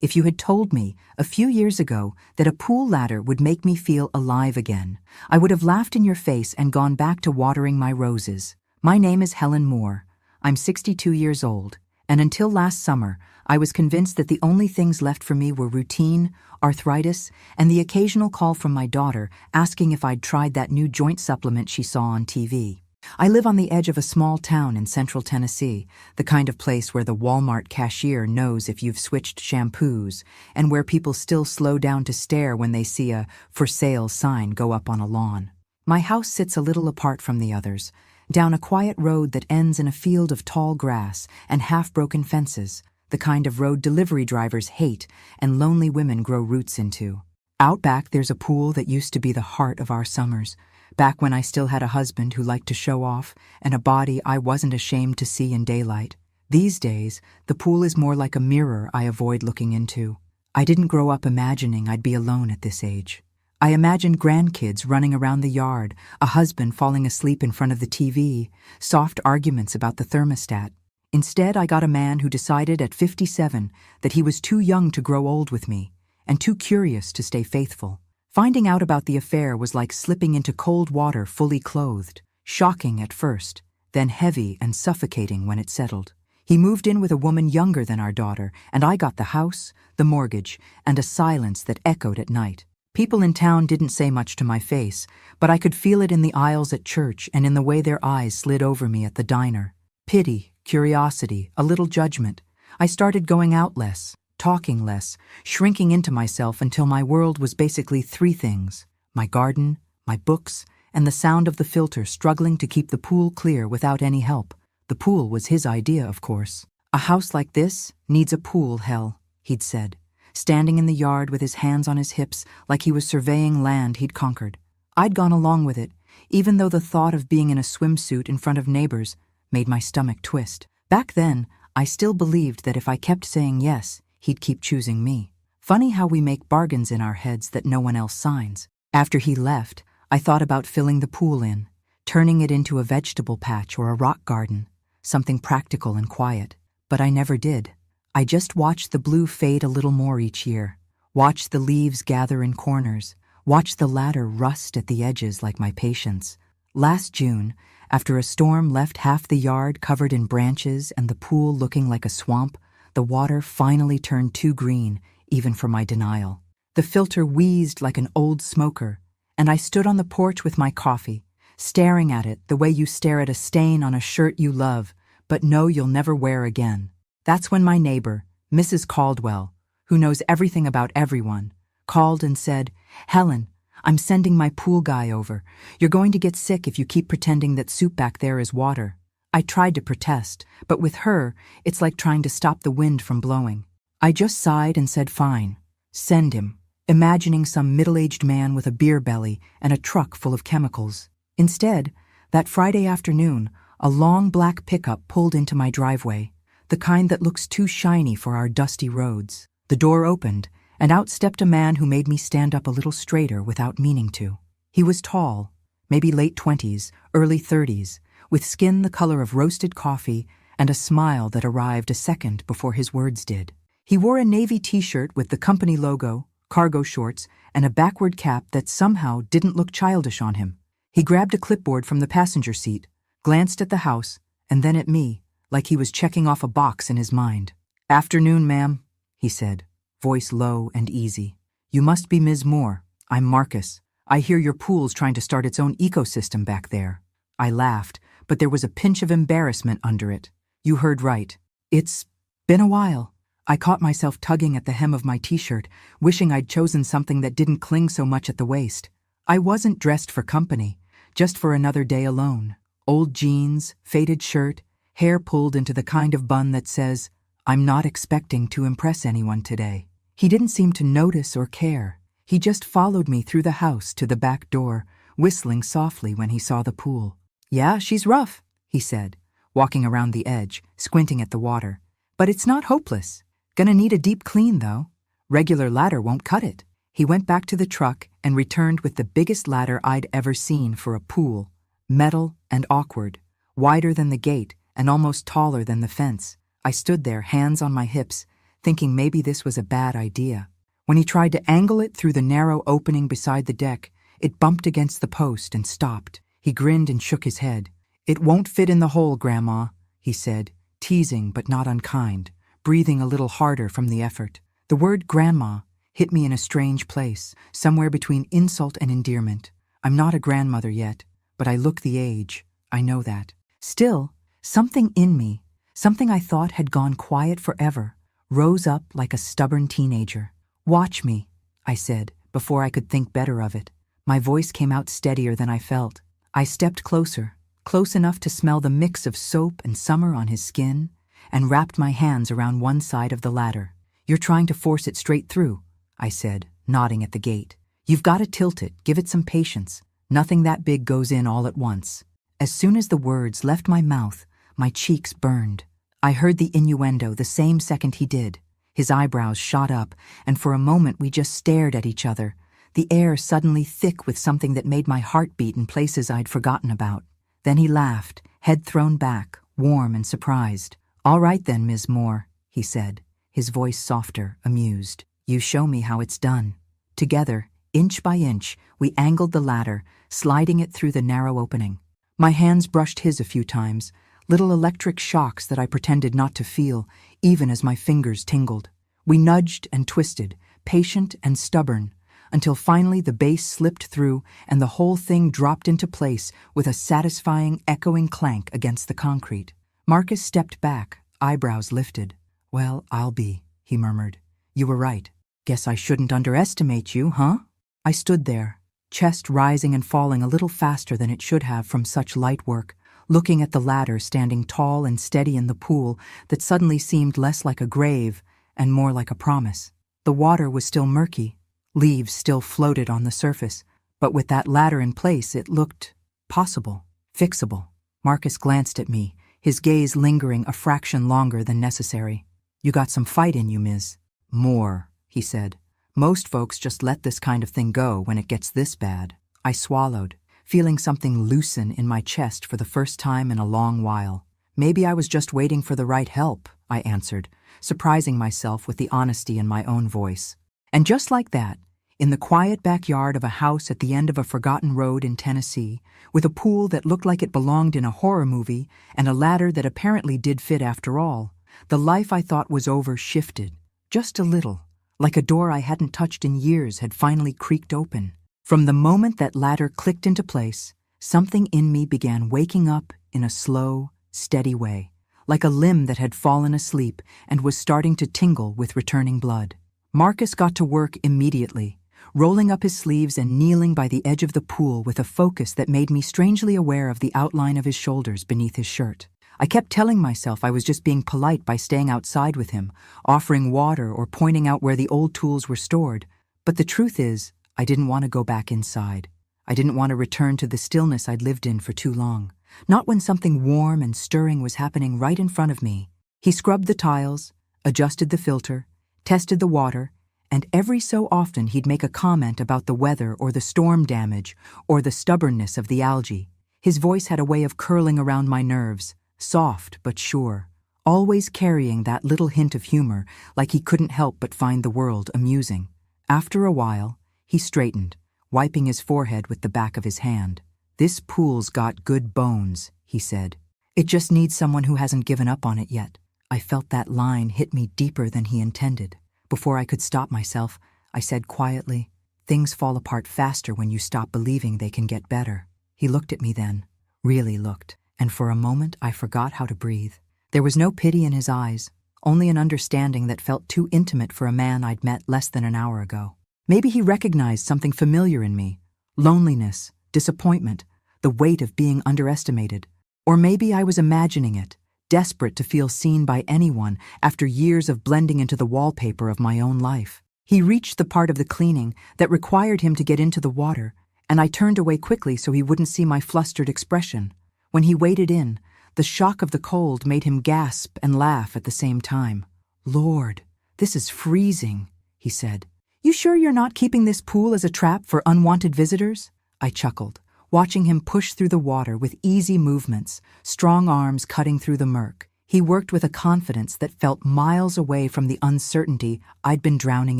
If you had told me a few years ago that a pool ladder would make me feel alive again, I would have laughed in your face and gone back to watering my roses. My name is Helen Moore. I'm 62 years old, and until last summer, I was convinced that the only things left for me were routine, arthritis, and the occasional call from my daughter asking if I'd tried that new joint supplement she saw on TV. I live on the edge of a small town in central Tennessee, the kind of place where the Walmart cashier knows if you've switched shampoos, and where people still slow down to stare when they see a "for sale" sign go up on a lawn. My house sits a little apart from the others, down a quiet road that ends in a field of tall grass and half-broken fences, the kind of road delivery drivers hate and lonely women grow roots into. Out back there's a pool that used to be the heart of our summers, back when I still had a husband who liked to show off and a body I wasn't ashamed to see in daylight. These days, the pool is more like a mirror I avoid looking into. I didn't grow up imagining I'd be alone at this age. I imagined grandkids running around the yard, a husband falling asleep in front of the TV, soft arguments about the thermostat. Instead, I got a man who decided at 57 that he was too young to grow old with me and too curious to stay faithful. Finding out about the affair was like slipping into cold water fully clothed, shocking at first, then heavy and suffocating when it settled. He moved in with a woman younger than our daughter, and I got the house, the mortgage, and a silence that echoed at night. People in town didn't say much to my face, but I could feel it in the aisles at church and in the way their eyes slid over me at the diner. Pity, curiosity, a little judgment. I started going out less, talking less, shrinking into myself until my world was basically three things: my garden, my books, and the sound of the filter struggling to keep the pool clear without any help. The pool was his idea, of course. "A house like this needs a pool, Hell," he'd said, standing in the yard with his hands on his hips like he was surveying land he'd conquered. I'd gone along with it, even though the thought of being in a swimsuit in front of neighbors made my stomach twist. Back then, I still believed that if I kept saying yes, he'd keep choosing me. Funny how we make bargains in our heads that no one else signs. After he left, I thought about filling the pool in, turning it into a vegetable patch or a rock garden, something practical and quiet. But I never did. I just watched the blue fade a little more each year, watched the leaves gather in corners, watched the ladder rust at the edges like my patience. Last June, after a storm left half the yard covered in branches and the pool looking like a swamp, the water finally turned too green, even for my denial. The filter wheezed like an old smoker, and I stood on the porch with my coffee, staring at it the way you stare at a stain on a shirt you love, but know you'll never wear again. That's when my neighbor, Mrs. Caldwell, who knows everything about everyone, called and said, "Helen, I'm sending my pool guy over. You're going to get sick if you keep pretending that soup back there is water." I tried to protest, but with her, it's like trying to stop the wind from blowing. I just sighed and said fine, send him, imagining some middle-aged man with a beer belly and a truck full of chemicals. Instead, that Friday afternoon, a long black pickup pulled into my driveway, the kind that looks too shiny for our dusty roads. The door opened, and out stepped a man who made me stand up a little straighter without meaning to. He was tall, maybe late 20s, early 30s, with skin the color of roasted coffee and a smile that arrived a second before his words did. He wore a navy t-shirt with the company logo, cargo shorts, and a backward cap that somehow didn't look childish on him. He grabbed a clipboard from the passenger seat, glanced at the house, and then at me, like he was checking off a box in his mind. "Afternoon, ma'am," he said, voice low and easy. "You must be Ms. Moore. I'm Marcus. I hear your pool's trying to start its own ecosystem back there." I laughed, but there was a pinch of embarrassment under it. "You heard right. It's been a while." I caught myself tugging at the hem of my t-shirt, wishing I'd chosen something that didn't cling so much at the waist. I wasn't dressed for company, just for another day alone. Old jeans, faded shirt, hair pulled into the kind of bun that says, "I'm not expecting to impress anyone today." He didn't seem to notice or care. He just followed me through the house to the back door, whistling softly when he saw the pool. "Yeah, she's rough," he said, walking around the edge, squinting at the water. "But it's not hopeless. Gonna need a deep clean, though. Regular ladder won't cut it." He went back to the truck and returned with the biggest ladder I'd ever seen for a pool, metal and awkward, wider than the gate and almost taller than the fence. I stood there, hands on my hips, thinking maybe this was a bad idea. When he tried to angle it through the narrow opening beside the deck, it bumped against the post and stopped. He grinned and shook his head. "It won't fit in the hole, Grandma," he said, teasing but not unkind, breathing a little harder from the effort. The word grandma hit me in a strange place, somewhere between insult and endearment. I'm not a grandmother yet, but I look the age. I know that. Still, something in me, something I thought had gone quiet forever, rose up like a stubborn teenager. "Watch me," I said, before I could think better of it. My voice came out steadier than I felt. I stepped closer, close enough to smell the mix of soap and summer on his skin, and wrapped my hands around one side of the ladder. "You're trying to force it straight through," I said, nodding at the gate. "You've got to tilt it, give it some patience. Nothing that big goes in all at once." As soon as the words left my mouth, my cheeks burned. I heard the innuendo the same second he did. His eyebrows shot up, and for a moment we just stared at each other, the air suddenly thick with something that made my heart beat in places I'd forgotten about. Then he laughed, head thrown back, warm and surprised. "All right then, Ms. Moore," he said, his voice softer, amused. "You show me how it's done." Together, inch by inch, we angled the ladder, sliding it through the narrow opening. My hands brushed his a few times, little electric shocks that I pretended not to feel, even as my fingers tingled. We nudged and twisted, patient and stubborn, until finally the base slipped through and the whole thing dropped into place with a satisfying, echoing clank against the concrete. Marcus stepped back, eyebrows lifted. "Well, I'll be," he murmured. "You were right. Guess I shouldn't underestimate you, huh?" I stood there, chest rising and falling a little faster than it should have from such light work, looking at the ladder standing tall and steady in the pool that suddenly seemed less like a grave and more like a promise. The water was still murky, leaves still floated on the surface, but with that ladder in place it looked possible, fixable. Marcus glanced at me, his gaze lingering a fraction longer than necessary. "You got some fight in you, Ms. Moore," he said. "Most folks just let this kind of thing go when it gets this bad." I swallowed, feeling something loosen in my chest for the first time in a long while. "Maybe I was just waiting for the right help," I answered, surprising myself with the honesty in my own voice. And just like that, in the quiet backyard of a house at the end of a forgotten road in Tennessee, with a pool that looked like it belonged in a horror movie and a ladder that apparently did fit after all, the life I thought was over shifted, just a little, like a door I hadn't touched in years had finally creaked open. From the moment that ladder clicked into place, something in me began waking up in a slow, steady way, like a limb that had fallen asleep and was starting to tingle with returning blood. Marcus got to work immediately, rolling up his sleeves and kneeling by the edge of the pool with a focus that made me strangely aware of the outline of his shoulders beneath his shirt. I kept telling myself I was just being polite by staying outside with him, offering water or pointing out where the old tools were stored, but the truth is, I didn't want to go back inside. I didn't want to return to the stillness I'd lived in for too long, not when something warm and stirring was happening right in front of me. He scrubbed the tiles, adjusted the filter, tested the water, and every so often he'd make a comment about the weather or the storm damage or the stubbornness of the algae. His voice had a way of curling around my nerves, soft but sure, always carrying that little hint of humor, like he couldn't help but find the world amusing. After a while, he straightened, wiping his forehead with the back of his hand. "This pool's got good bones," he said. "It just needs someone who hasn't given up on it yet." I felt that line hit me deeper than he intended. Before I could stop myself, I said quietly, "Things fall apart faster when you stop believing they can get better." He looked at me then, really looked, and for a moment I forgot how to breathe. There was no pity in his eyes, only an understanding that felt too intimate for a man I'd met less than an hour ago. Maybe he recognized something familiar in me, loneliness, disappointment, the weight of being underestimated. Or maybe I was imagining it, desperate to feel seen by anyone after years of blending into the wallpaper of my own life. He reached the part of the cleaning that required him to get into the water, and I turned away quickly so he wouldn't see my flustered expression. When he waded in, the shock of the cold made him gasp and laugh at the same time. "Lord, this is freezing," he said. "You sure you're not keeping this pool as a trap for unwanted visitors?" I chuckled, watching him push through the water with easy movements, strong arms cutting through the murk. He worked with a confidence that felt miles away from the uncertainty I'd been drowning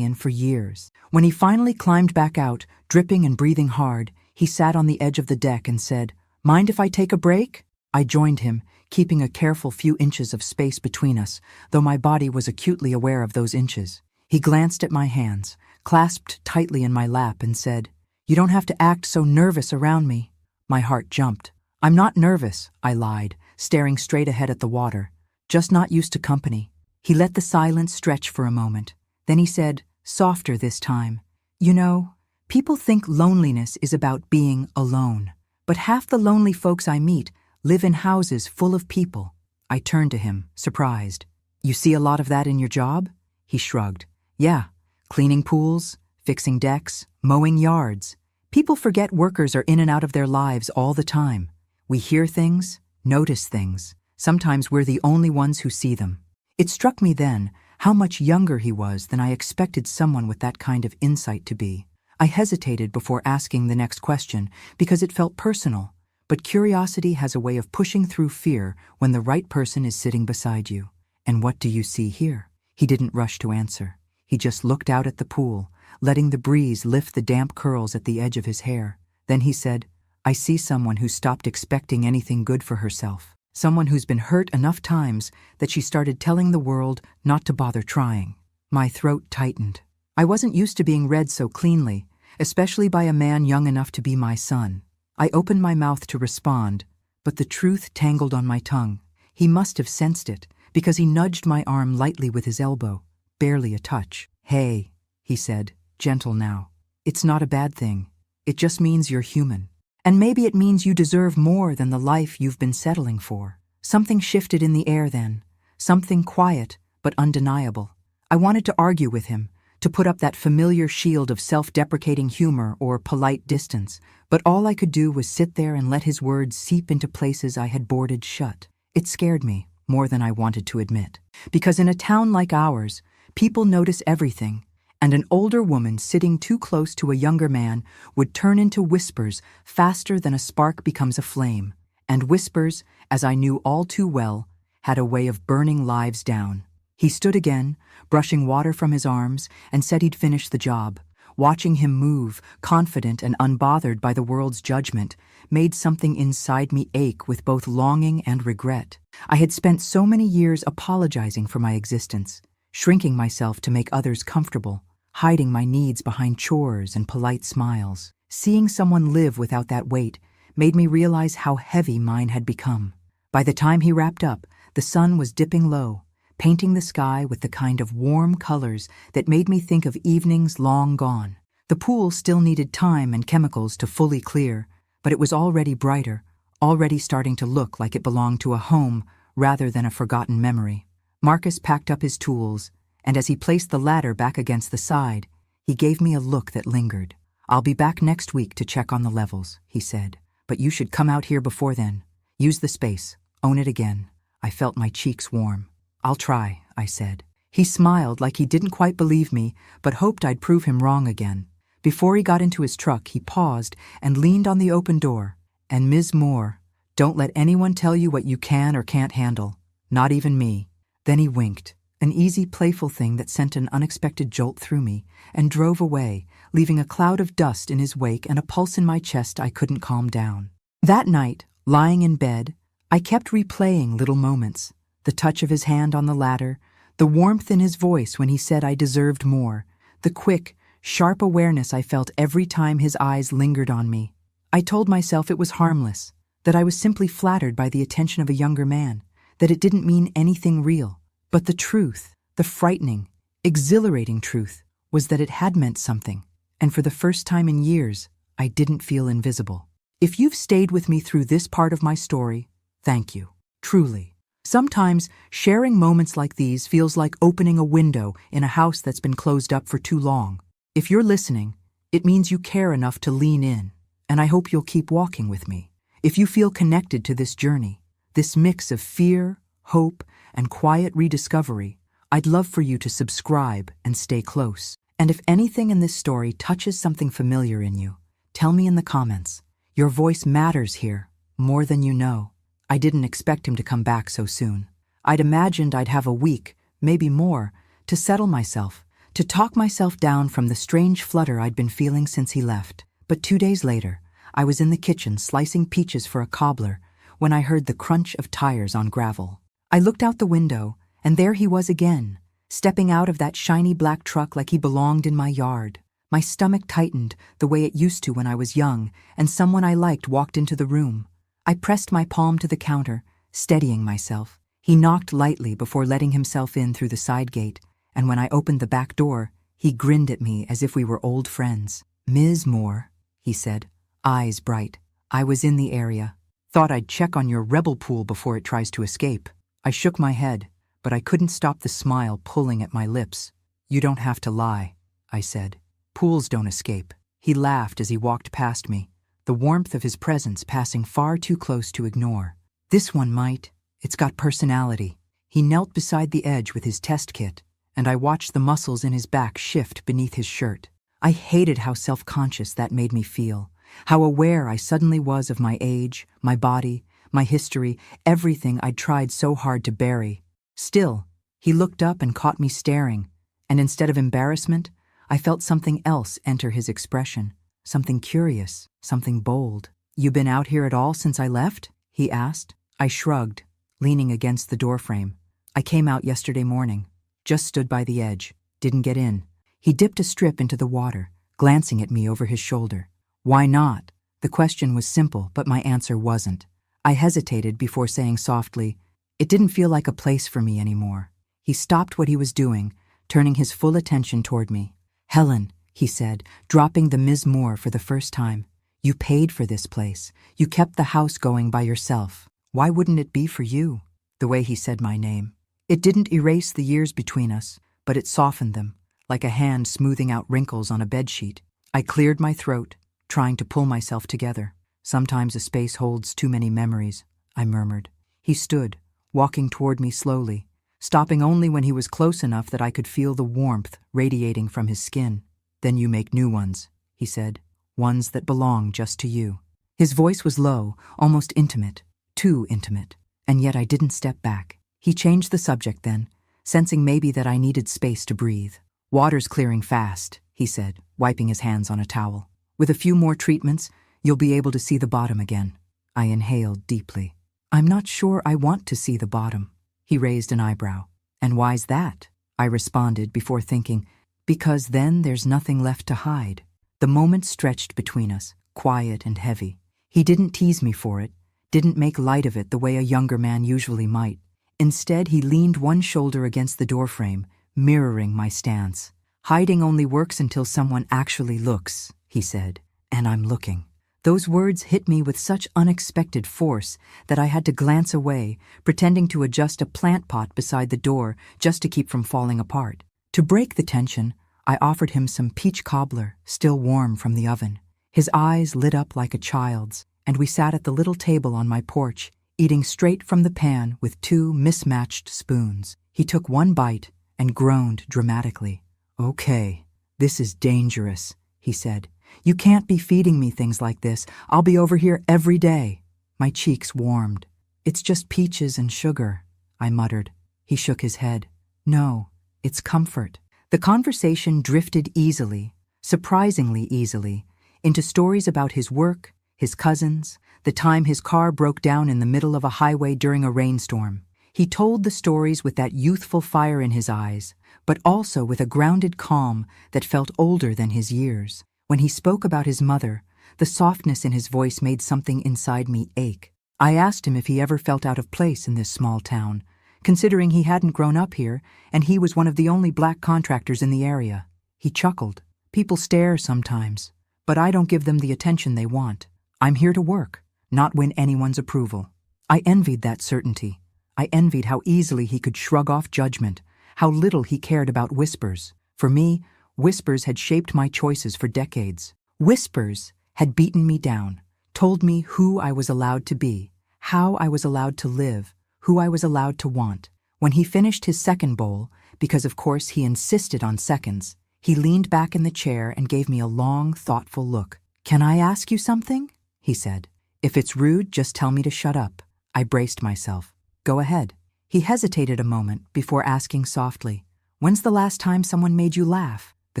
in for years. When he finally climbed back out, dripping and breathing hard, he sat on the edge of the deck and said, "Mind if I take a break?" I joined him, keeping a careful few inches of space between us, though my body was acutely aware of those inches. He glanced at my hands, clasped tightly in my lap, and said, "You don't have to act so nervous around me." My heart jumped. "I'm not nervous," I lied, staring straight ahead at the water. "Just not used to company." He let the silence stretch for a moment. Then he said, softer this time, "You know, people think loneliness is about being alone. But half the lonely folks I meet live in houses full of people." I turned to him, surprised. "You see a lot of that in your job?" He shrugged. "Yeah, cleaning pools, fixing decks, mowing yards. People forget workers are in and out of their lives all the time. We hear things, notice things. Sometimes we're the only ones who see them." It struck me then how much younger he was than I expected someone with that kind of insight to be. I hesitated before asking the next question because it felt personal, but curiosity has a way of pushing through fear when the right person is sitting beside you. "And what do you see here?" He didn't rush to answer. He just looked out at the pool, letting the breeze lift the damp curls at the edge of his hair. Then he said, "I see someone who stopped expecting anything good for herself. Someone who's been hurt enough times that she started telling the world not to bother trying." My throat tightened. I wasn't used to being read so cleanly, especially by a man young enough to be my son. I opened my mouth to respond, but the truth tangled on my tongue. He must have sensed it, because he nudged my arm lightly with his elbow, barely a touch. "Hey," he said, gentle now. "It's not a bad thing. It just means you're human. And maybe it means you deserve more than the life you've been settling for." Something shifted in the air then, something quiet but undeniable. I wanted to argue with him, to put up that familiar shield of self-deprecating humor or polite distance, but all I could do was sit there and let his words seep into places I had boarded shut. It scared me more than I wanted to admit, because in a town like ours, people notice everything, and an older woman sitting too close to a younger man would turn into whispers faster than a spark becomes a flame, and whispers, as I knew all too well, had a way of burning lives down. He stood again, brushing water from his arms, and said he'd finish the job. Watching him move, confident and unbothered by the world's judgment, made something inside me ache with both longing and regret. I had spent so many years apologizing for my existence, shrinking myself to make others comfortable, hiding my needs behind chores and polite smiles. Seeing someone live without that weight made me realize how heavy mine had become. By the time he wrapped up, the sun was dipping low, painting the sky with the kind of warm colors that made me think of evenings long gone. The pool still needed time and chemicals to fully clear, but it was already brighter, already starting to look like it belonged to a home rather than a forgotten memory. Marcus packed up his tools, and as he placed the ladder back against the side, he gave me a look that lingered. "I'll be back next week to check on the levels," he said, "but you should come out here before then. Use the space, own it again." I felt my cheeks warm. "I'll try," I said. He smiled like he didn't quite believe me, but hoped I'd prove him wrong again. Before he got into his truck, he paused and leaned on the open door. "And Ms. Moore, don't let anyone tell you what you can or can't handle. Not even me." Then he winked, an easy, playful thing that sent an unexpected jolt through me, and drove away, leaving a cloud of dust in his wake and a pulse in my chest I couldn't calm down. That night, lying in bed, I kept replaying little moments. The touch of his hand on the ladder, the warmth in his voice when he said I deserved more, the quick, sharp awareness I felt every time his eyes lingered on me. I told myself it was harmless, that I was simply flattered by the attention of a younger man, that it didn't mean anything real. But the truth, the frightening, exhilarating truth, was that it had meant something, and for the first time in years, I didn't feel invisible. If you've stayed with me through this part of my story, thank you, truly. Sometimes, sharing moments like these feels like opening a window in a house that's been closed up for too long. If you're listening, it means you care enough to lean in, and I hope you'll keep walking with me. If you feel connected to this journey, this mix of fear, hope, and quiet rediscovery, I'd love for you to subscribe and stay close. And if anything in this story touches something familiar in you, tell me in the comments. Your voice matters here, more than you know. I didn't expect him to come back so soon. I'd imagined I'd have a week, maybe more, to settle myself, to talk myself down from the strange flutter I'd been feeling since he left. But 2 days later, I was in the kitchen slicing peaches for a cobbler when I heard the crunch of tires on gravel. I looked out the window, and there he was again, stepping out of that shiny black truck like he belonged in my yard. My stomach tightened the way it used to when I was young, and someone I liked walked into the room. I pressed my palm to the counter, steadying myself. He knocked lightly before letting himself in through the side gate, and when I opened the back door, he grinned at me as if we were old friends. "Ms. Moore," he said, eyes bright. "I was in the area. Thought I'd check on your rebel pool before it tries to escape." I shook my head, but I couldn't stop the smile pulling at my lips. "You don't have to lie," I said. "Pools don't escape." He laughed as he walked past me, the warmth of his presence passing far too close to ignore. "This one might. It's got personality." He knelt beside the edge with his test kit, and I watched the muscles in his back shift beneath his shirt. I hated how self-conscious that made me feel, how aware I suddenly was of my age, my body, my history, everything I'd tried so hard to bury. Still, he looked up and caught me staring, and instead of embarrassment, I felt something else enter his expression, something curious, something bold. "You been out here at all since I left?" he asked. I shrugged, leaning against the doorframe. "I came out yesterday morning, just stood by the edge, didn't get in." He dipped a strip into the water, glancing at me over his shoulder. "Why not?" The question was simple, but my answer wasn't. I hesitated before saying softly, "It didn't feel like a place for me anymore." He stopped what he was doing, turning his full attention toward me. "Helen," he said, dropping the Ms. Moore for the first time, "you paid for this place. You kept the house going by yourself. Why wouldn't it be for you?" The way he said my name. It didn't erase the years between us, but it softened them, like a hand smoothing out wrinkles on a bedsheet. I cleared my throat, trying to pull myself together. "Sometimes a space holds too many memories," I murmured. He stood, walking toward me slowly, stopping only when he was close enough that I could feel the warmth radiating from his skin. "Then you make new ones," he said, "ones that belong just to you." His voice was low, almost intimate, too intimate, and yet I didn't step back. He changed the subject then, sensing maybe that I needed space to breathe. "Water's clearing fast," he said, wiping his hands on a towel. "With a few more treatments, you'll be able to see the bottom again." I inhaled deeply. "I'm not sure I want to see the bottom." He raised an eyebrow. "And why's that?" I responded before thinking, "Because then there's nothing left to hide." The moment stretched between us, quiet and heavy. He didn't tease me for it, didn't make light of it the way a younger man usually might. Instead, he leaned one shoulder against the doorframe, mirroring my stance. "Hiding only works until someone actually looks," he said, "and I'm looking." Those words hit me with such unexpected force that I had to glance away, pretending to adjust a plant pot beside the door just to keep from falling apart. To break the tension, I offered him some peach cobbler, still warm from the oven. His eyes lit up like a child's, and we sat at the little table on my porch, eating straight from the pan with 2 mismatched spoons. He took one bite and groaned dramatically. "Okay, this is dangerous," he said. "You can't be feeding me things like this. I'll be over here every day." My cheeks warmed. "It's just peaches and sugar," I muttered. He shook his head. "No, it's comfort." The conversation drifted easily, surprisingly easily, into stories about his work, his cousins, the time his car broke down in the middle of a highway during a rainstorm. He told the stories with that youthful fire in his eyes, but also with a grounded calm that felt older than his years. When he spoke about his mother, the softness in his voice made something inside me ache. I asked him if he ever felt out of place in this small town, considering he hadn't grown up here and he was one of the only black contractors in the area. He chuckled. "People stare sometimes, but I don't give them the attention they want. I'm here to work, not win anyone's approval." I envied that certainty. I envied how easily he could shrug off judgment, how little he cared about whispers. For me, whispers had shaped my choices for decades. Whispers had beaten me down, told me who I was allowed to be, how I was allowed to live, who I was allowed to want. When he finished his second bowl, because of course he insisted on seconds, he leaned back in the chair and gave me a long, thoughtful look. "Can I ask you something?" he said. "If it's rude, just tell me to shut up." I braced myself. "Go ahead." He hesitated a moment before asking softly, "When's the last time someone made you laugh?" The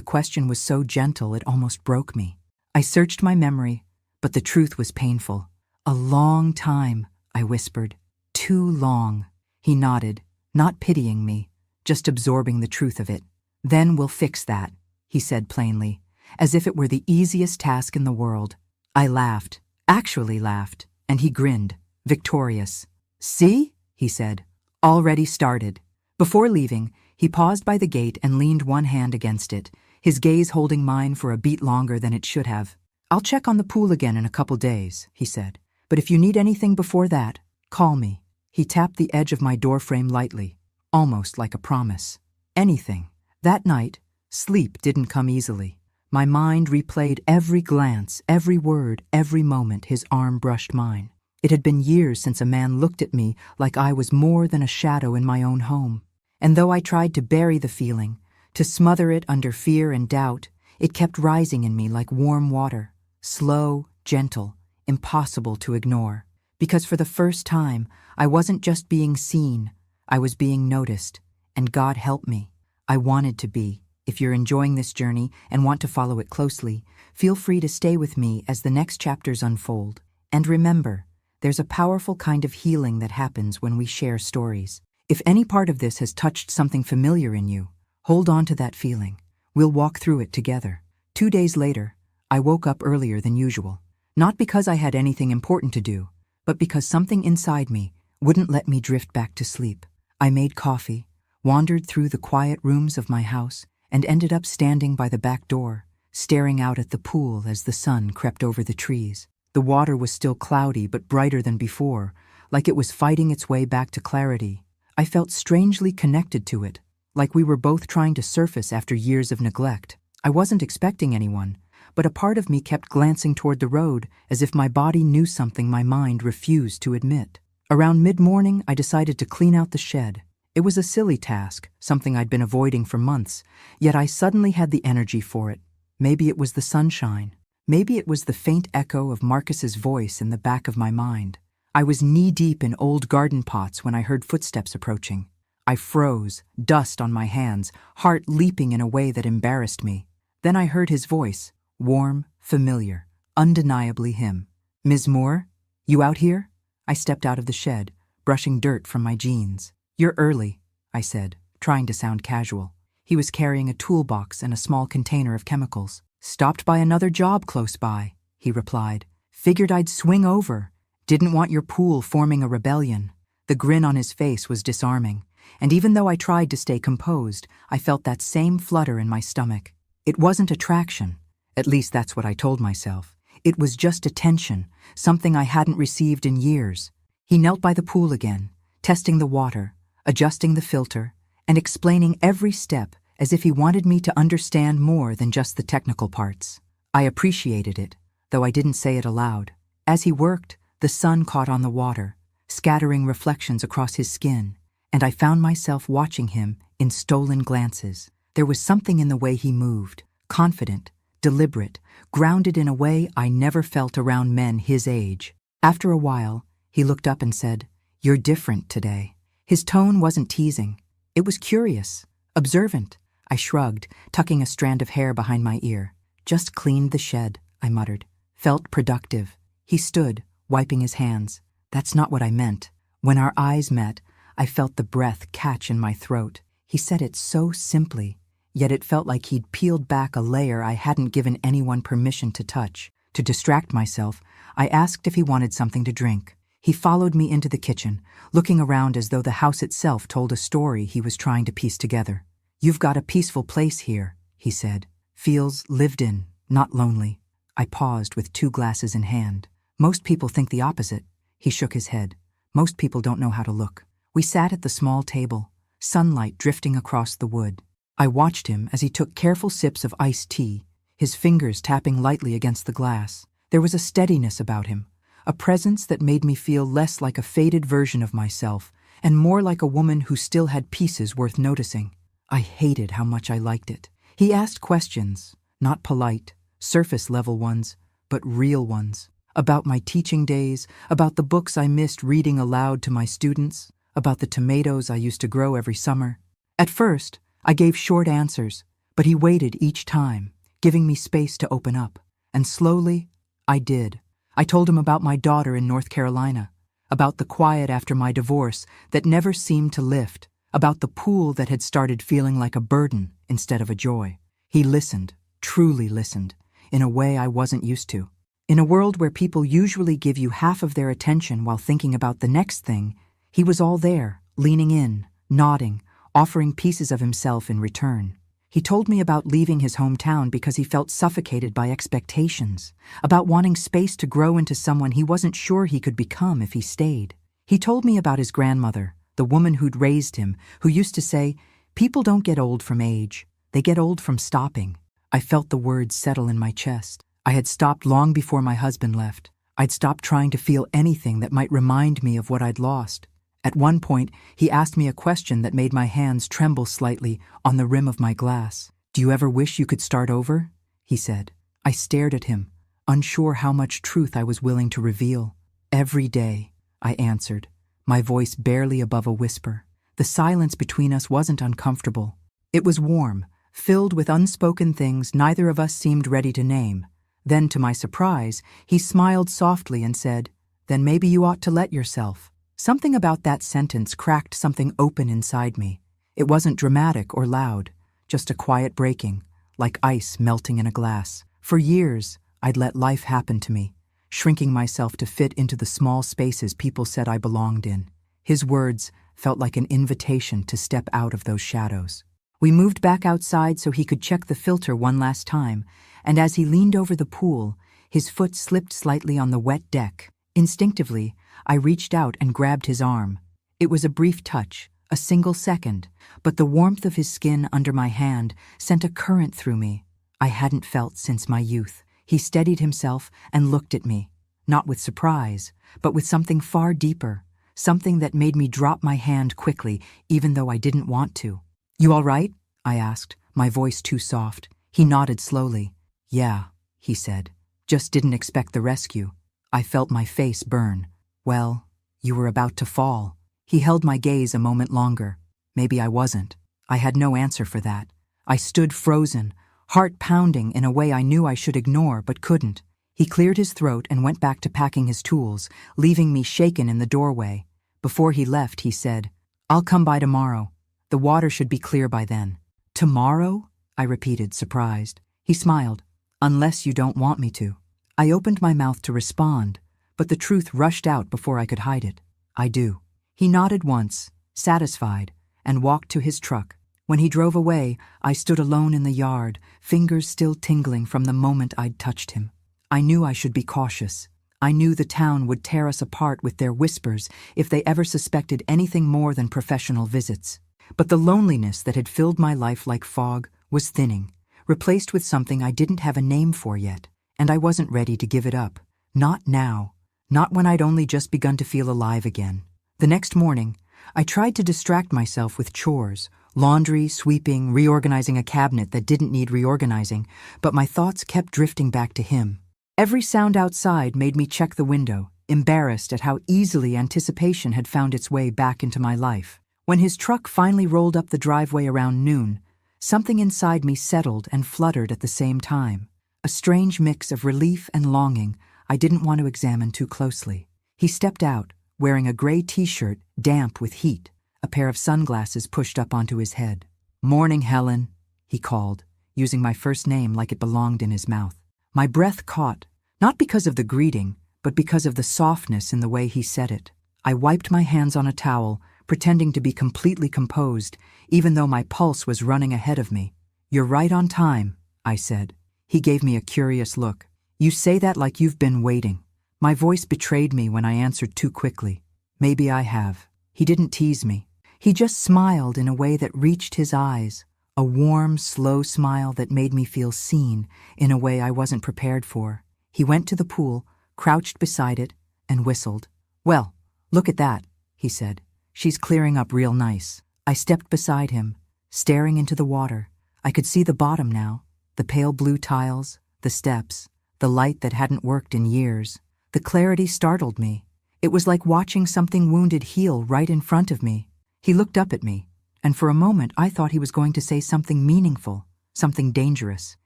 question was so gentle it almost broke me. I searched my memory, but the truth was painful. "A long time," I whispered. "Too long." He nodded, not pitying me, just absorbing the truth of it. "Then we'll fix that," he said plainly, as if it were the easiest task in the world. I laughed, actually laughed, and he grinned, victorious. "See?" he said. "Already started." Before leaving, he paused by the gate and leaned one hand against it, his gaze holding mine for a beat longer than it should have. "I'll check on the pool again in a couple days," he said. "But if you need anything before that, call me." He tapped the edge of my doorframe lightly, almost like a promise. Anything. That night, sleep didn't come easily. My mind replayed every glance, every word, every moment his arm brushed mine. It had been years since a man looked at me like I was more than a shadow in my own home. And though I tried to bury the feeling, to smother it under fear and doubt, it kept rising in me like warm water, slow, gentle, impossible to ignore. Because for the first time, I wasn't just being seen, I was being noticed, and God help me. I wanted to be. If you're enjoying this journey and want to follow it closely, feel free to stay with me as the next chapters unfold. And remember, there's a powerful kind of healing that happens when we share stories. If any part of this has touched something familiar in you, hold on to that feeling. We'll walk through it together. 2 days later, I woke up earlier than usual. Not because I had anything important to do, but because something inside me wouldn't let me drift back to sleep. I made coffee, wandered through the quiet rooms of my house, and ended up standing by the back door, staring out at the pool as the sun crept over the trees. The water was still cloudy but brighter than before, like it was fighting its way back to clarity. I felt strangely connected to it, like we were both trying to surface after years of neglect. I wasn't expecting anyone, but a part of me kept glancing toward the road as if my body knew something my mind refused to admit. Around mid-morning, I decided to clean out the shed. It was a silly task, something I'd been avoiding for months, yet I suddenly had the energy for it. Maybe it was the sunshine. Maybe it was the faint echo of Marcus's voice in the back of my mind. I was knee-deep in old garden pots when I heard footsteps approaching. I froze, dust on my hands, heart leaping in a way that embarrassed me. Then I heard his voice, warm, familiar, undeniably him. "Ms. Moore, you out here?" I stepped out of the shed, brushing dirt from my jeans. "You're early," I said, trying to sound casual. He was carrying a toolbox and a small container of chemicals. "Stopped by another job close by," he replied. "Figured I'd swing over. Didn't want your pool forming a rebellion." The grin on his face was disarming, and even though I tried to stay composed, I felt that same flutter in my stomach. It wasn't attraction. At least that's what I told myself. It was just attention, something I hadn't received in years. He knelt by the pool again, testing the water, adjusting the filter, and explaining every step as if he wanted me to understand more than just the technical parts. I appreciated it, though I didn't say it aloud. As he worked, the sun caught on the water, scattering reflections across his skin, and I found myself watching him in stolen glances. There was something in the way he moved, confident, deliberate, grounded in a way I never felt around men his age. After a while, he looked up and said, "You're different today." His tone wasn't teasing. It was curious, observant. I shrugged, tucking a strand of hair behind my ear. "Just cleaned the shed," I muttered. "Felt productive." He stood, wiping his hands. "That's not what I meant." When our eyes met, I felt the breath catch in my throat. He said it so simply, yet it felt like he'd peeled back a layer I hadn't given anyone permission to touch. To distract myself, I asked if he wanted something to drink. He followed me into the kitchen, looking around as though the house itself told a story he was trying to piece together. "You've got a peaceful place here," he said. "Feels lived in, not lonely." I paused with 2 glasses in hand. "Most people think the opposite." He shook his head. "Most people don't know how to look." We sat at the small table, sunlight drifting across the wood. I watched him as he took careful sips of iced tea, his fingers tapping lightly against the glass. There was a steadiness about him, a presence that made me feel less like a faded version of myself and more like a woman who still had pieces worth noticing. I hated how much I liked it. He asked questions, not polite, surface-level ones, but real ones. About my teaching days, about the books I missed reading aloud to my students, about the tomatoes I used to grow every summer. At first, I gave short answers, but he waited each time, giving me space to open up. And slowly, I did. I told him about my daughter in North Carolina, about the quiet after my divorce that never seemed to lift, about the pool that had started feeling like a burden instead of a joy. He listened, truly listened, in a way I wasn't used to. In a world where people usually give you half of their attention while thinking about the next thing, he was all there, leaning in, nodding, offering pieces of himself in return. He told me about leaving his hometown because he felt suffocated by expectations, about wanting space to grow into someone he wasn't sure he could become if he stayed. He told me about his grandmother, the woman who'd raised him, who used to say, "People don't get old from age, they get old from stopping." I felt the words settle in my chest. I had stopped long before my husband left. I'd stopped trying to feel anything that might remind me of what I'd lost. At one point, he asked me a question that made my hands tremble slightly on the rim of my glass. "Do you ever wish you could start over?" he said. I stared at him, unsure how much truth I was willing to reveal. "Every day," I answered, my voice barely above a whisper. The silence between us wasn't uncomfortable. It was warm, filled with unspoken things neither of us seemed ready to name. Then, to my surprise, he smiled softly and said, "Then maybe you ought to let yourself." Something about that sentence cracked something open inside me. It wasn't dramatic or loud, just a quiet breaking, like ice melting in a glass. For years, I'd let life happen to me, shrinking myself to fit into the small spaces people said I belonged in. His words felt like an invitation to step out of those shadows. We moved back outside so he could check the filter one last time, and as he leaned over the pool, his foot slipped slightly on the wet deck. Instinctively, I reached out and grabbed his arm. It was a brief touch, a single second, but the warmth of his skin under my hand sent a current through me I hadn't felt since my youth. He steadied himself and looked at me, not with surprise, but with something far deeper, something that made me drop my hand quickly, even though I didn't want to. "You all right?" I asked, my voice too soft. He nodded slowly. "Yeah," he said. "Just didn't expect the rescue." I felt my face burn. "Well, you were about to fall." He held my gaze a moment longer. Maybe I wasn't. I had no answer for that. I stood frozen, heart pounding in a way I knew I should ignore but couldn't. He cleared his throat and went back to packing his tools, leaving me shaken in the doorway. Before he left, he said, "I'll come by tomorrow. The water should be clear by then." "Tomorrow?" I repeated, surprised. He smiled. "Unless you don't want me to." I opened my mouth to respond, but the truth rushed out before I could hide it. "I do." He nodded once, satisfied, and walked to his truck. When he drove away, I stood alone in the yard, fingers still tingling from the moment I'd touched him. I knew I should be cautious. I knew the town would tear us apart with their whispers if they ever suspected anything more than professional visits. But the loneliness that had filled my life like fog was thinning, replaced with something I didn't have a name for yet, and I wasn't ready to give it up. Not now. Not when I'd only just begun to feel alive again. The next morning, I tried to distract myself with chores, laundry, sweeping, reorganizing a cabinet that didn't need reorganizing, but my thoughts kept drifting back to him. Every sound outside made me check the window, embarrassed at how easily anticipation had found its way back into my life. When his truck finally rolled up the driveway around noon, something inside me settled and fluttered at the same time. A strange mix of relief and longing I didn't want to examine too closely. He stepped out, wearing a gray t-shirt damp with heat, a pair of sunglasses pushed up onto his head. "Morning, Helen," he called, using my first name like it belonged in his mouth. My breath caught, not because of the greeting, but because of the softness in the way he said it. I wiped my hands on a towel, pretending to be completely composed, even though my pulse was running ahead of me. "You're right on time," I said. He gave me a curious look. "You say that like you've been waiting." My voice betrayed me when I answered too quickly. "Maybe I have." He didn't tease me. He just smiled in a way that reached his eyes, a warm, slow smile that made me feel seen in a way I wasn't prepared for. He went to the pool, crouched beside it, and whistled. "Well, look at that," he said. "She's clearing up real nice." I stepped beside him, staring into the water. I could see the bottom now, the pale blue tiles, the steps, the light that hadn't worked in years. The clarity startled me. It was like watching something wounded heal right in front of me. He looked up at me, and for a moment I thought he was going to say something meaningful, something dangerous.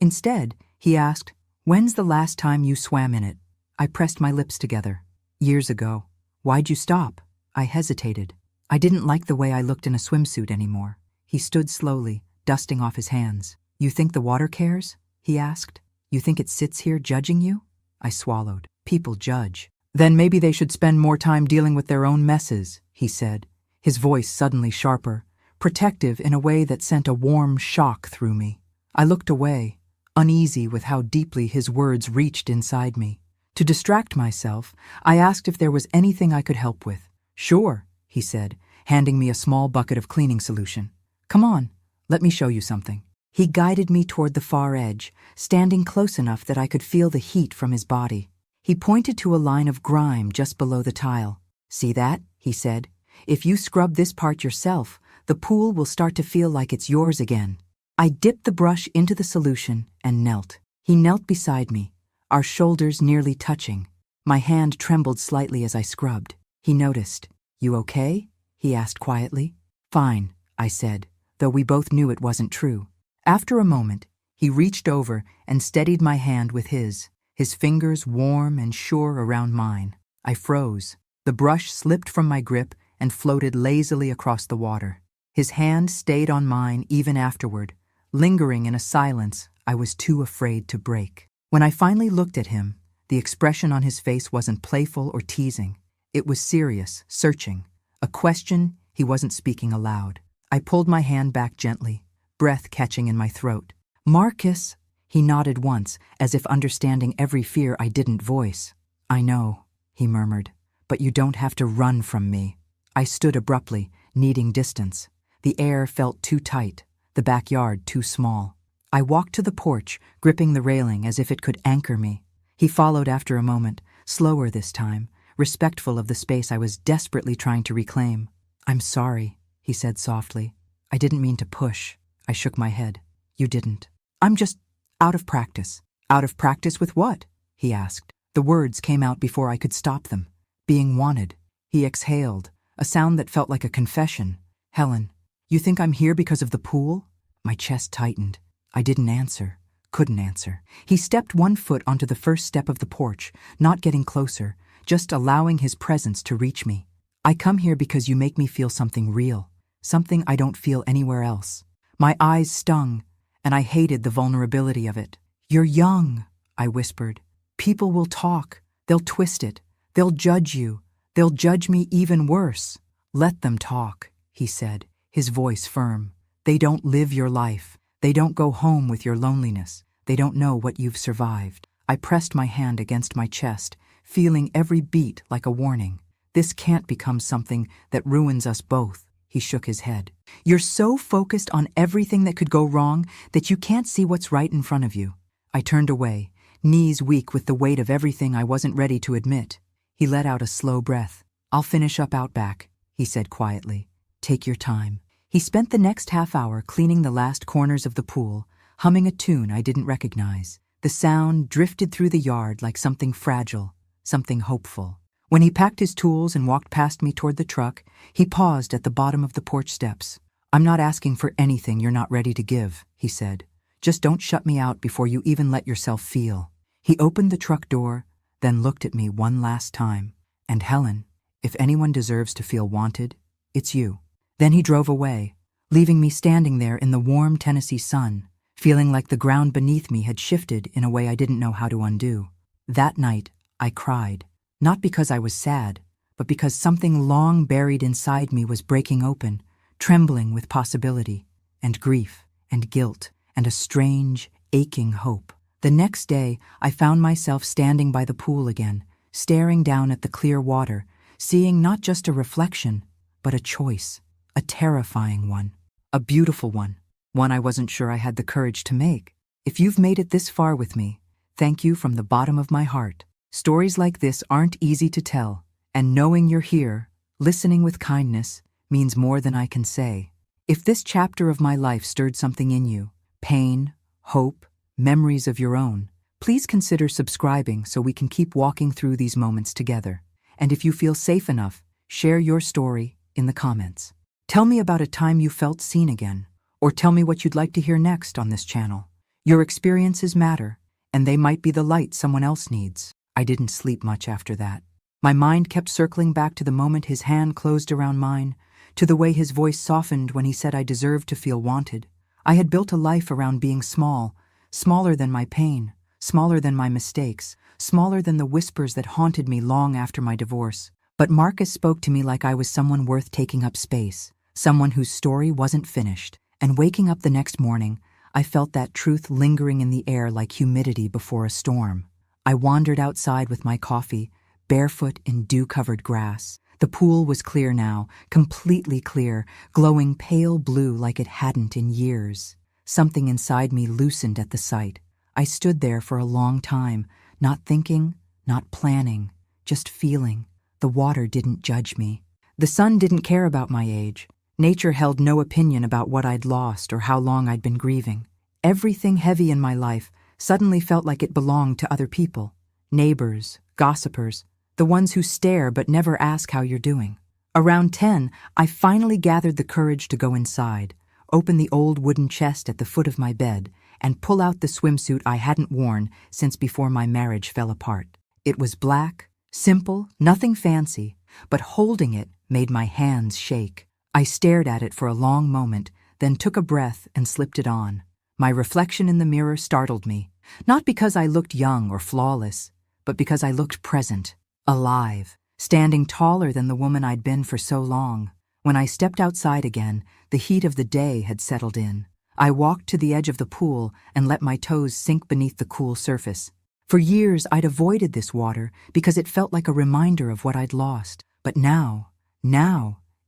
Instead, he asked, "When's the last time you swam in it?" I pressed my lips together. "Years ago." "Why'd you stop?" I hesitated. I didn't like the way I looked in a swimsuit anymore. He stood slowly, dusting off his hands. "You think the water cares?" he asked. "You think it sits here judging you?" I swallowed. "People judge." "Then maybe they should spend more time dealing with their own messes," he said, his voice suddenly sharper, protective in a way that sent a warm shock through me. I looked away, uneasy with how deeply his words reached inside me. To distract myself, I asked if there was anything I could help with. "Sure," he said, handing me a small bucket of cleaning solution. "Come on, let me show you something." He guided me toward the far edge, standing close enough that I could feel the heat from his body. He pointed to a line of grime just below the tile. "See that?" he said. "If you scrub this part yourself, the pool will start to feel like it's yours again." I dipped the brush into the solution and knelt. He knelt beside me, our shoulders nearly touching. My hand trembled slightly as I scrubbed. He noticed. "You okay?" he asked quietly. "Fine," I said, though we both knew it wasn't true. After a moment, he reached over and steadied my hand with his fingers warm and sure around mine. I froze. The brush slipped from my grip and floated lazily across the water. His hand stayed on mine even afterward, lingering in a silence I was too afraid to break. When I finally looked at him, the expression on his face wasn't playful or teasing. It was serious, searching, a question he wasn't speaking aloud. I pulled my hand back gently, breath catching in my throat. "Marcus," he nodded once, as if understanding every fear I didn't voice. "I know," he murmured, "but you don't have to run from me." I stood abruptly, needing distance. The air felt too tight, the backyard too small. I walked to the porch, gripping the railing as if it could anchor me. He followed after a moment, slower this time, respectful of the space I was desperately trying to reclaim. "I'm sorry," he said softly. "I didn't mean to push." I shook my head. "You didn't. I'm just out of practice." "Out of practice with what?" he asked. The words came out before I could stop them. "Being wanted." He exhaled, a sound that felt like a confession. "Helen, you think I'm here because of the pool?" My chest tightened. I didn't answer, couldn't answer. He stepped one foot onto the first step of the porch, not getting closer, just allowing his presence to reach me. "I come here because you make me feel something real, something I don't feel anywhere else." My eyes stung, and I hated the vulnerability of it. "You're young," I whispered. "People will talk. They'll twist it. They'll judge you. They'll judge me even worse." "Let them talk," he said, his voice firm. "They don't live your life. They don't go home with your loneliness. They don't know what you've survived." I pressed my hand against my chest, feeling every beat like a warning. "This can't become something that ruins us both." He shook his head. "You're so focused on everything that could go wrong that you can't see what's right in front of you." I turned away, knees weak with the weight of everything I wasn't ready to admit. He let out a slow breath. "I'll finish up out back," he said quietly. "Take your time." He spent the next half hour cleaning the last corners of the pool, humming a tune I didn't recognize. The sound drifted through the yard like something fragile, something hopeful. When he packed his tools and walked past me toward the truck, he paused at the bottom of the porch steps. "I'm not asking for anything you're not ready to give," he said. "Just don't shut me out before you even let yourself feel." He opened the truck door, then looked at me one last time. "And Helen, if anyone deserves to feel wanted, it's you." Then he drove away, leaving me standing there in the warm Tennessee sun, feeling like the ground beneath me had shifted in a way I didn't know how to undo. That night, I cried. Not because I was sad, but because something long buried inside me was breaking open, trembling with possibility, and grief, and guilt, and a strange, aching hope. The next day, I found myself standing by the pool again, staring down at the clear water, seeing not just a reflection, but a choice, a terrifying one, a beautiful one I wasn't sure I had the courage to make. If you've made it this far with me, thank you from the bottom of my heart. Stories like this aren't easy to tell, and knowing you're here, listening with kindness, means more than I can say. If this chapter of my life stirred something in you, pain, hope, memories of your own, please consider subscribing so we can keep walking through these moments together. And if you feel safe enough, share your story in the comments. Tell me about a time you felt seen again, or tell me what you'd like to hear next on this channel. Your experiences matter, and they might be the light someone else needs. I didn't sleep much after that. My mind kept circling back to the moment his hand closed around mine, to the way his voice softened when he said I deserved to feel wanted. I had built a life around being small, smaller than my pain, smaller than my mistakes, smaller than the whispers that haunted me long after my divorce. But Marcus spoke to me like I was someone worth taking up space, someone whose story wasn't finished. And waking up the next morning, I felt that truth lingering in the air like humidity before a storm. I wandered outside with my coffee, barefoot in dew-covered grass. The pool was clear now, completely clear, glowing pale blue like it hadn't in years. Something inside me loosened at the sight. I stood there for a long time, not thinking, not planning, just feeling. The water didn't judge me. The sun didn't care about my age. Nature held no opinion about what I'd lost or how long I'd been grieving. Everything heavy in my life suddenly felt like it belonged to other people. Neighbors, gossipers, the ones who stare but never ask how you're doing. Around 10, I finally gathered the courage to go inside, open the old wooden chest at the foot of my bed, and pull out the swimsuit I hadn't worn since before my marriage fell apart. It was black, simple, nothing fancy, but holding it made my hands shake. I stared at it for a long moment, then took a breath and slipped it on. My reflection in the mirror startled me, not because I looked young or flawless, but because I looked present, alive, standing taller than the woman I'd been for so long. When I stepped outside again, the heat of the day had settled in. I walked to the edge of the pool and let my toes sink beneath the cool surface. For years, I'd avoided this water because it felt like a reminder of what I'd lost. But now,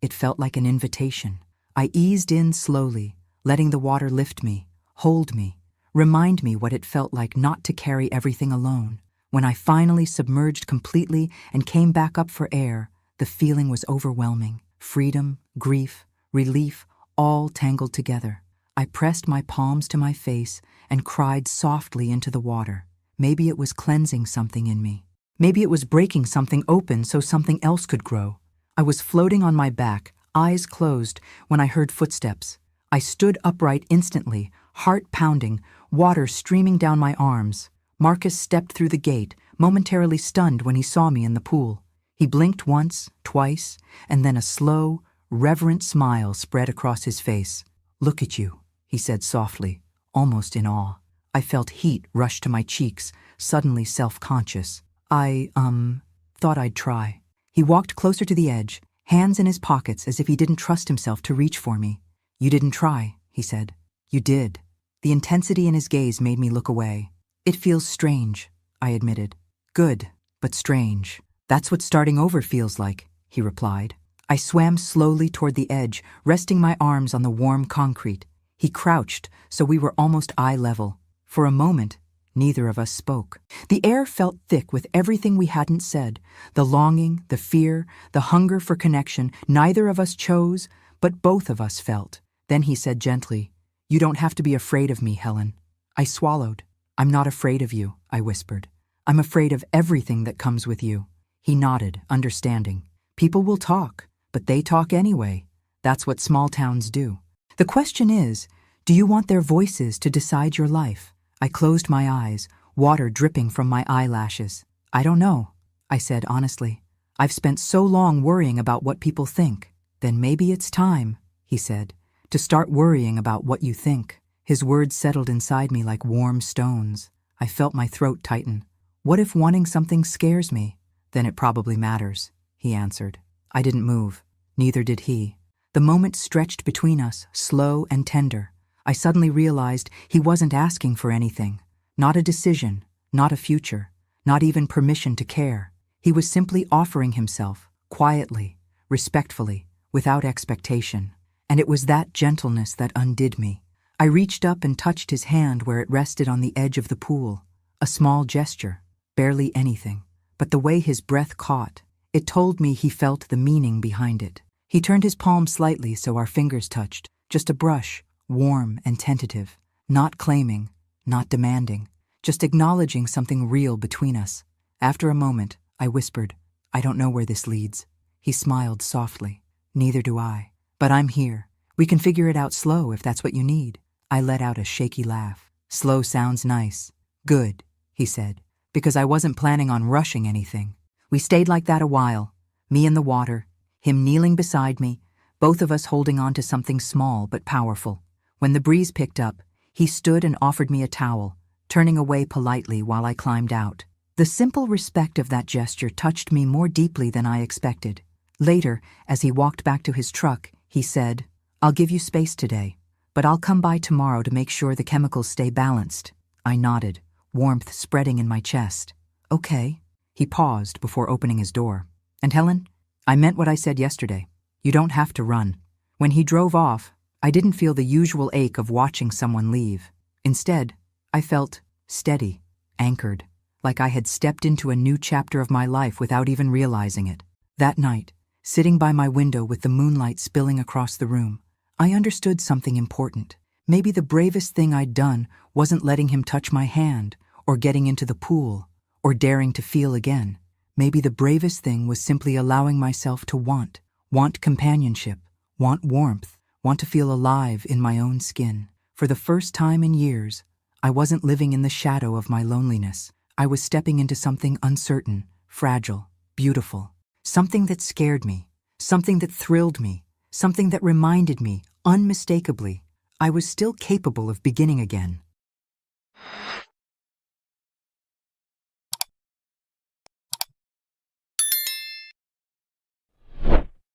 it felt like an invitation. I eased in slowly, letting the water lift me, hold me, remind me what it felt like not to carry everything alone. When I finally submerged completely and came back up for air, the feeling was overwhelming. Freedom, grief, relief, all tangled together. I pressed my palms to my face and cried softly into the water. Maybe it was cleansing something in me. Maybe it was breaking something open so something else could grow. I was floating on my back, eyes closed, when I heard footsteps. I stood upright instantly, heart pounding, water streaming down my arms. Marcus stepped through the gate, momentarily stunned when he saw me in the pool. He blinked once, twice, and then a slow, reverent smile spread across his face. "Look at you," he said softly, almost in awe. I felt heat rush to my cheeks, suddenly self-conscious. I thought I'd try." He walked closer to the edge, hands in his pockets as if he didn't trust himself to reach for me. "You didn't try," he said. "You did." The intensity in his gaze made me look away. "It feels strange," I admitted. "Good, but strange. That's what starting over feels like," he replied. I swam slowly toward the edge, resting my arms on the warm concrete. He crouched, so we were almost eye level. For a moment, neither of us spoke. The air felt thick with everything we hadn't said. The longing, the fear, the hunger for connection. Neither of us chose, but both of us felt. Then he said gently, "You don't have to be afraid of me, Helen." I swallowed. "I'm not afraid of you," I whispered. "I'm afraid of everything that comes with you." He nodded, understanding. "People will talk, but they talk anyway. That's what small towns do. The question is, do you want their voices to decide your life?" I closed my eyes, water dripping from my eyelashes. "I don't know," I said honestly. "I've spent so long worrying about what people think." "Then maybe it's time," he said, "to start worrying about what you think." His words settled inside me like warm stones. I felt my throat tighten. "What if wanting something scares me?" "Then it probably matters," he answered. I didn't move. Neither did he. The moment stretched between us, slow and tender. I suddenly realized he wasn't asking for anything. Not a decision, not a future, not even permission to care. He was simply offering himself, quietly, respectfully, without expectation. And it was that gentleness that undid me. I reached up and touched his hand where it rested on the edge of the pool. A small gesture, barely anything. But the way his breath caught, it told me he felt the meaning behind it. He turned his palm slightly so our fingers touched, just a brush, warm and tentative, not claiming, not demanding, just acknowledging something real between us. After a moment, I whispered, I don't know where this leads. He smiled softly. Neither do I. But I'm here. We can figure it out slow if that's what you need. I let out a shaky laugh. Slow sounds nice. Good, he said, because I wasn't planning on rushing anything. We stayed like that a while, me in the water, him kneeling beside me, both of us holding on to something small but powerful. When the breeze picked up, he stood and offered me a towel, turning away politely while I climbed out. The simple respect of that gesture touched me more deeply than I expected. Later, as he walked back to his truck, he said, "I'll give you space today, but I'll come by tomorrow to make sure the chemicals stay balanced." I nodded, warmth spreading in my chest. "Okay." He paused before opening his door. "And Helen, I meant what I said yesterday. You don't have to run." When he drove off, I didn't feel the usual ache of watching someone leave. Instead, I felt steady, anchored, like I had stepped into a new chapter of my life without even realizing it. That night, sitting by my window with the moonlight spilling across the room, I understood something important. Maybe the bravest thing I'd done wasn't letting him touch my hand, or getting into the pool, or daring to feel again. Maybe the bravest thing was simply allowing myself to want companionship, want warmth, want to feel alive in my own skin. For the first time in years, I wasn't living in the shadow of my loneliness. I was stepping into something uncertain, fragile, beautiful. Something that scared me, something that thrilled me, something that reminded me, unmistakably, I was still capable of beginning again.